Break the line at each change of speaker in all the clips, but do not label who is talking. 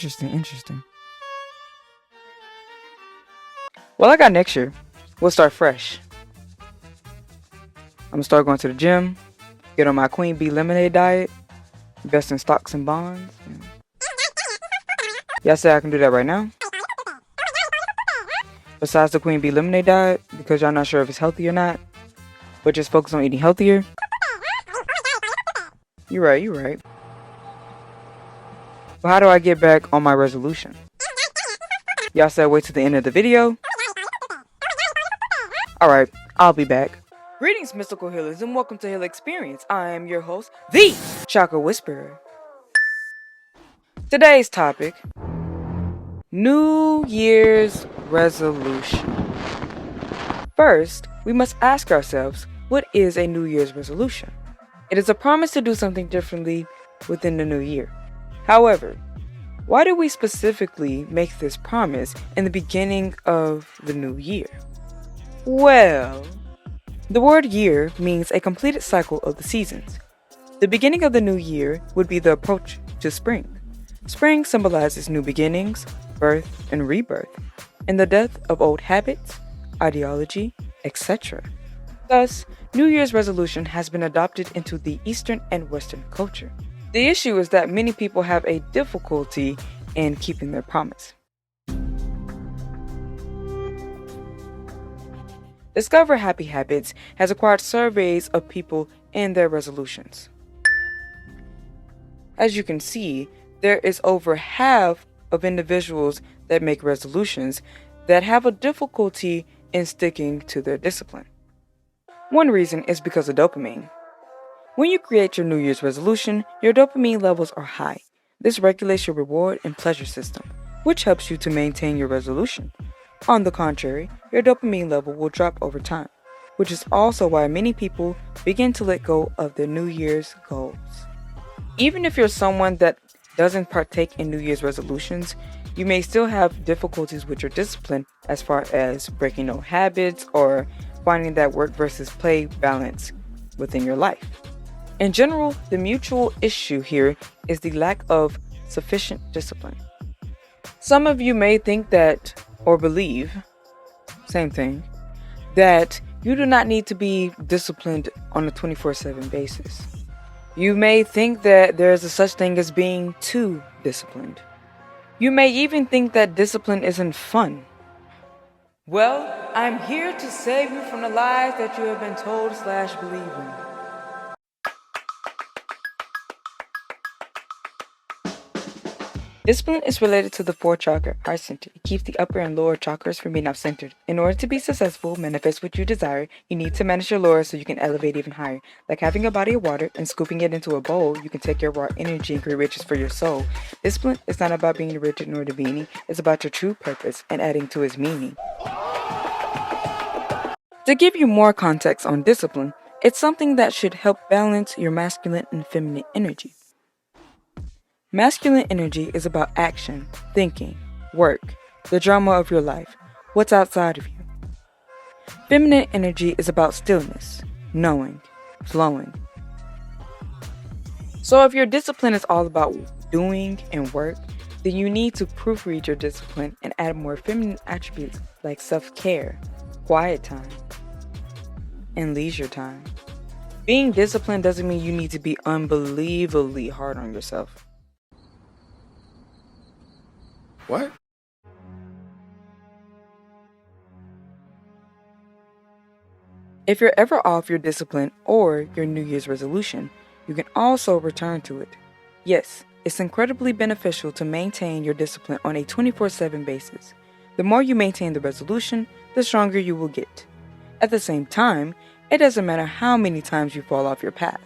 Interesting. Well, I got next year. We'll start fresh. I'm gonna start going to the gym, get on my Queen Bee lemonade diet, invest in stocks and bonds. Y'all say I can do that right now? Besides the Queen Bee lemonade diet, because y'all not sure if it's healthy or not, but just focus on eating healthier. You're right. But how do I get back on my resolution? Y'all said wait to the end of the video? Alright, I'll be back. Greetings, mystical healers, and welcome to Heal Experience. I am your host, the Chakra Whisperer. Today's topic, New Year's resolution. First, we must ask ourselves, what is a New Year's resolution? It is a promise to do something differently within the new year. However, why do we specifically make this promise in the beginning of the new year? Well, the word year means a completed cycle of the seasons. The beginning of the new year would be the approach to spring. Spring symbolizes new beginnings, birth and rebirth, and the death of old habits, ideology, etc. Thus, New Year's resolution has been adopted into the Eastern and Western culture. The issue is that many people have a difficulty in keeping their promise. Discover Happy Habits has acquired surveys of people and their resolutions. As you can see, there is over half of individuals that make resolutions that have a difficulty in sticking to their discipline. One reason is because of dopamine. When you create your New Year's resolution, your dopamine levels are high. This regulates your reward and pleasure system, which helps you to maintain your resolution. On the contrary, your dopamine level will drop over time, which is also why many people begin to let go of their New Year's goals. Even if you're someone that doesn't partake in New Year's resolutions, you may still have difficulties with your discipline as far as breaking old habits or finding that work versus play balance within your life. In general, the mutual issue here is the lack of sufficient discipline. Some of you may think that, or believe, same thing, that you do not need to be disciplined on a 24/7 basis. You may think that there is a such thing as being too disciplined. You may even think that discipline isn't fun. Well, I'm here to save you from the lies that you have been told/believe in. Discipline is related to the fourth chakra, heart center. It keeps the upper and lower chakras from being off-centered. In order to be successful, manifest what you desire, you need to manage your lower so you can elevate even higher. Like having a body of water and scooping it into a bowl, you can take your raw energy and create riches for your soul. Discipline is not about being rigid nor demeaning. It's about your true purpose and adding to its meaning. To give you more context on discipline, it's something that should help balance your masculine and feminine energy. Masculine energy is about action, thinking, work, the drama of your life, what's outside of you. Feminine energy is about stillness, knowing, flowing. So if your discipline is all about doing and work, then you need to proofread your discipline and add more feminine attributes like self-care, quiet time, and leisure time. Being disciplined doesn't mean you need to be unbelievably hard on yourself.
What?
If you're ever off your discipline or your New Year's resolution, you can also return to it. Yes, it's incredibly beneficial to maintain your discipline on a 24/7 basis. The more you maintain the resolution, the stronger you will get. At the same time, it doesn't matter how many times you fall off your path.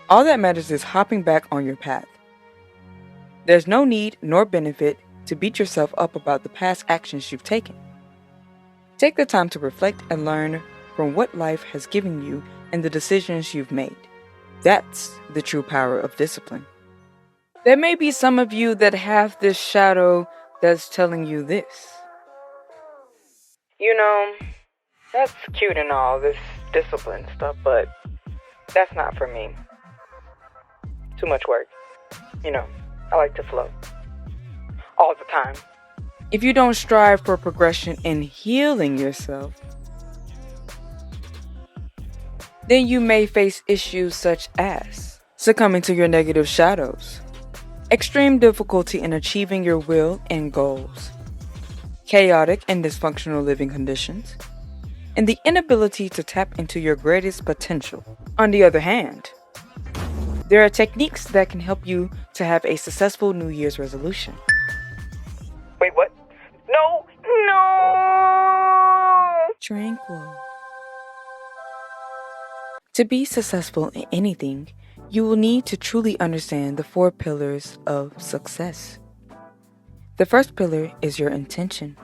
All that matters is hopping back on your path. There's no need nor benefit to beat yourself up about the past actions you've taken. Take the time to reflect and learn from what life has given you and the decisions you've made. That's the true power of discipline. There may be some of you that have this shadow that's telling you this. That's cute and all, this discipline stuff, but that's not for me. Too much work. I like to flow. All the time. If you don't strive for progression in healing yourself, then you may face issues such as succumbing to your negative shadows, extreme difficulty in achieving your will and goals, chaotic and dysfunctional living conditions, and the inability to tap into your greatest potential. On the other hand, there are techniques that can help you to have a successful New Year's resolution. Wait, what? No! Tranquil. To be successful in anything, you will need to truly understand the 4 pillars of success. The first pillar is your intention.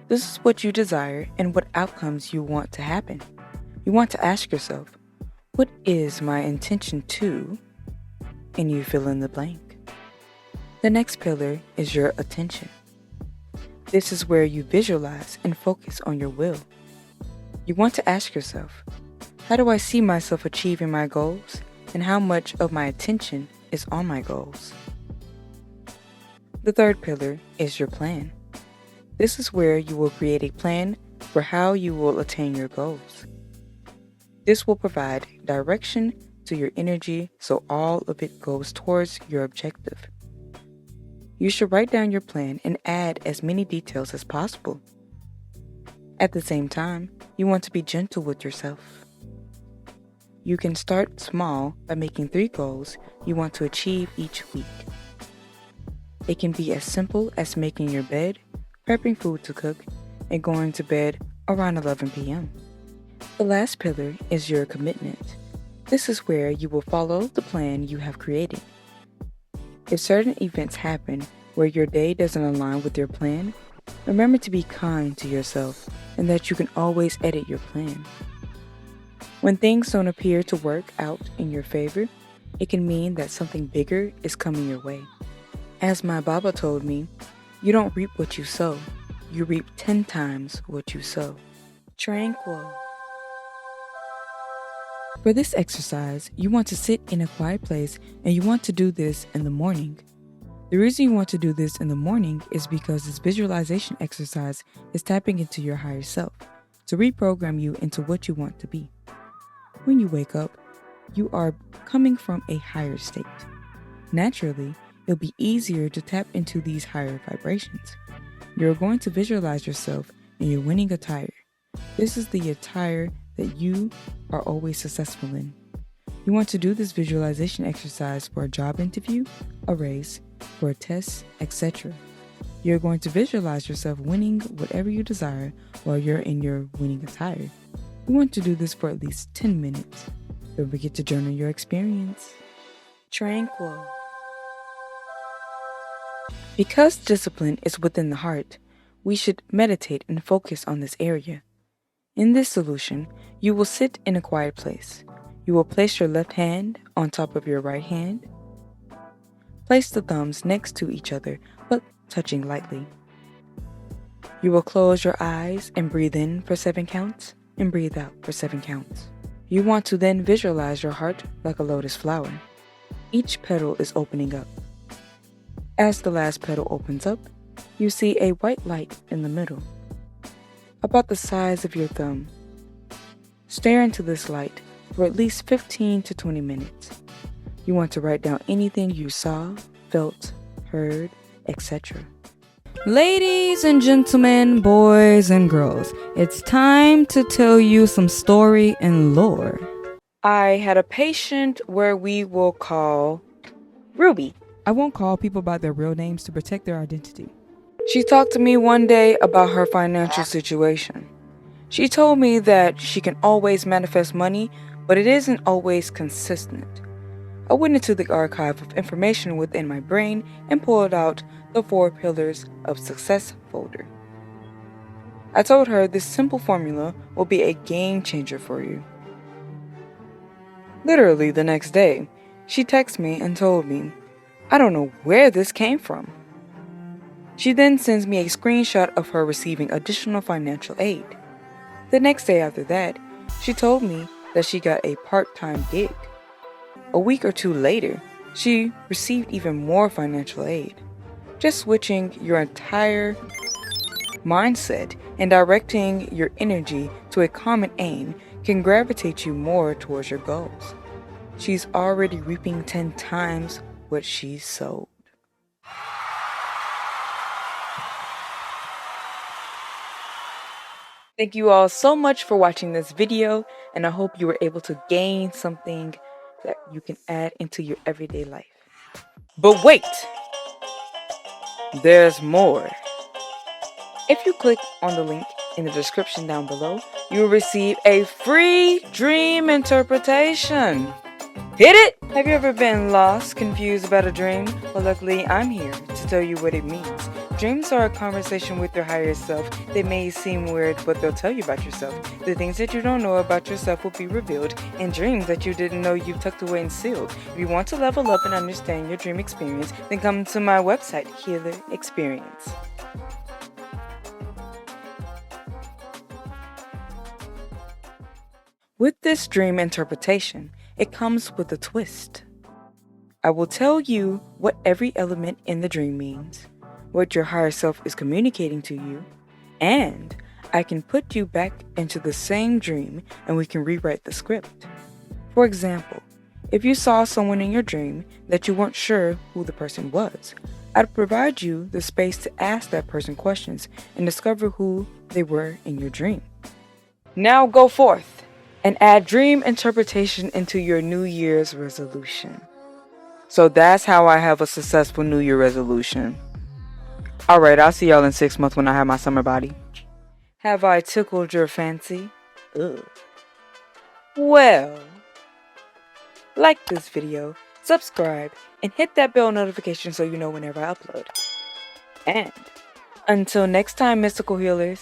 This is what you desire and what outcomes you want to happen. You want to ask yourself, what is my intention to? And you fill in the blank. The next pillar is your attention. This is where you visualize and focus on your will. You want to ask yourself, how do I see myself achieving my goals, and how much of my attention is on my goals? The third pillar is your plan. This is where you will create a plan for how you will attain your goals. This will provide direction to your energy so all of it goes towards your objective. You should write down your plan and add as many details as possible. At the same time, you want to be gentle with yourself. You can start small by making 3 goals you want to achieve each week. It can be as simple as making your bed, prepping food to cook, and going to bed around 11 p.m. The last pillar is your commitment. This is where you will follow the plan you have created. If certain events happen where your day doesn't align with your plan, remember to be kind to yourself and that you can always edit your plan. When things don't appear to work out in your favor, it can mean that something bigger is coming your way. As my Baba told me, you don't reap what you sow, you reap 10 times what you sow. Tranquil. For this exercise, you want to sit in a quiet place and you want to do this in the morning. The reason you want to do this in the morning is because this visualization exercise is tapping into your higher self to reprogram you into what you want to be. When you wake up, you are coming from a higher state. Naturally, it'll be easier to tap into these higher vibrations. You're going to visualize yourself in your winning attire. This is the attire that you are always successful in. You want to do this visualization exercise for a job interview, a race, for a test, etc. You're going to visualize yourself winning whatever you desire while you're in your winning attire. You want to do this for at least 10 minutes. Don't forget to journal your experience. Tranquil. Because discipline is within the heart, we should meditate and focus on this area. In this solution, you will sit in a quiet place. You will place your left hand on top of your right hand. Place the thumbs next to each other, but touching lightly. You will close your eyes and breathe in for 7 counts and breathe out for 7 counts. You want to then visualize your heart like a lotus flower. Each petal is opening up. As the last petal opens up, you see a white light in the middle, about the size of your thumb. Stare into this light for at least 15 to 20 minutes. You want to write down anything you saw, felt, heard, etc. Ladies and gentlemen, boys and girls, it's time to tell you some story and lore. I had a patient where we will call Ruby. I won't call people by their real names to protect their identity. She talked to me one day about her financial situation. She told me that she can always manifest money, but it isn't always consistent. I went into the archive of information within my brain and pulled out the 4 pillars of success folder. I told her this simple formula will be a game changer for you. Literally the next day, she texted me and told me, I don't know where this came from. She then sends me a screenshot of her receiving additional financial aid. The next day after that, she told me that she got a part-time gig. A week or 2 later, She received even more financial aid. Just switching your entire mindset and directing your energy to a common aim can gravitate you more towards your goals. She's already reaping 10 times what she sowed. Thank you all so much for watching this video, and I hope you were able to gain something that you can add into your everyday life. But wait, there's more. If you click on the link in the description down below, you will receive a free dream interpretation. Hit it! Have you ever been lost, confused about a dream? Well, luckily, I'm here to tell you what it means. Dreams are a conversation with your higher self. They may seem weird, but they'll tell you about yourself. The things that you don't know about yourself will be revealed in dreams that you didn't know you've tucked away and sealed. If you want to level up and understand your dream experience, then come to my website, Healer Experience. With this dream interpretation, it comes with a twist. I will tell you what every element in the dream means, what your higher self is communicating to you, and I can put you back into the same dream and we can rewrite the script. For example, if you saw someone in your dream that you weren't sure who the person was, I'd provide you the space to ask that person questions and discover who they were in your dream. Now go forth and add dream interpretation into your New Year's resolution. So that's how I have a successful New Year resolution. Alright, I'll see y'all in 6 months when I have my summer body. Have I tickled your fancy? Ugh. Well, like this video, subscribe, and hit that bell notification so you know whenever I upload. And until next time, mystical healers,